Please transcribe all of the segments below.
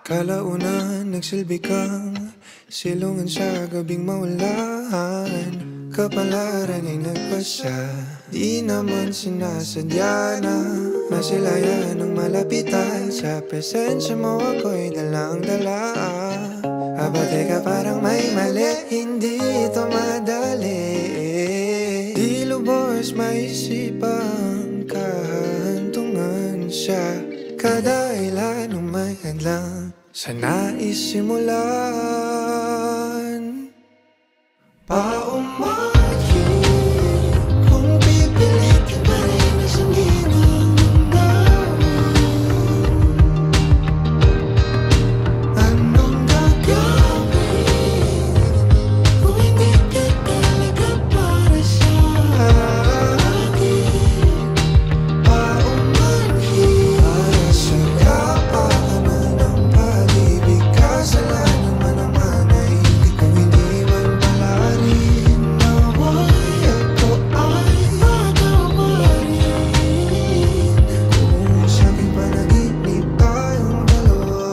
Kalaunan nagsilbi kang silungan sa gabing maulan. Kapalaran ay nagpasya, di naman sinasadya na masilayan ng malapitan. Sa presensya mo ako'y dalang-dala. Aba teka, parang may mali, hindi ito madali. Di lubos maisipang kahantungan siya. Kada ilan ng may hadlang sa nais simulan. Paumayo kung pipilitin pa rin na sundin ang mundo. Anong gagawin kung hindi ka talaga para sa akin? Paumanhin para sa kapakanan ng pag-ibig. Kasalanan man naman ay hindi ko iniwan palarin. Naway ako ay matawarin kung sa aking panaginip tayong dalawa.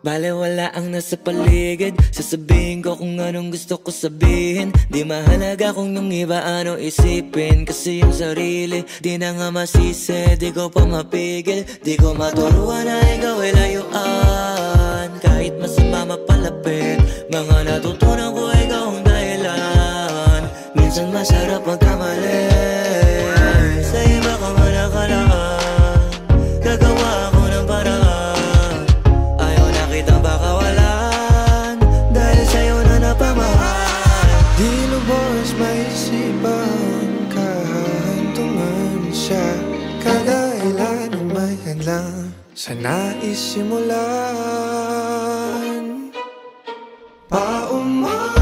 Balewala ang nasa paligid, sasabihin ko kung anong gusto ko sabihin. Di mahalaga kung yung iba ano isipin, kasi yung sarili di na nga masisi. Di ko pa mapigil, di ko maturuan na ikaw ay layuan. Kahit masama mapalapit, mga natutunan ko ikaw ang dahilan. Minsan masarap magkamali, sa iba ka man nakalaan. Gagawa ako ng paraan, ayaw na kitang pakawalan, dahil sa'yo na napamahal. Di lubos maisipang kahantungan siya. Kada ilan ang may hadlang sa nais simulan. Paumayo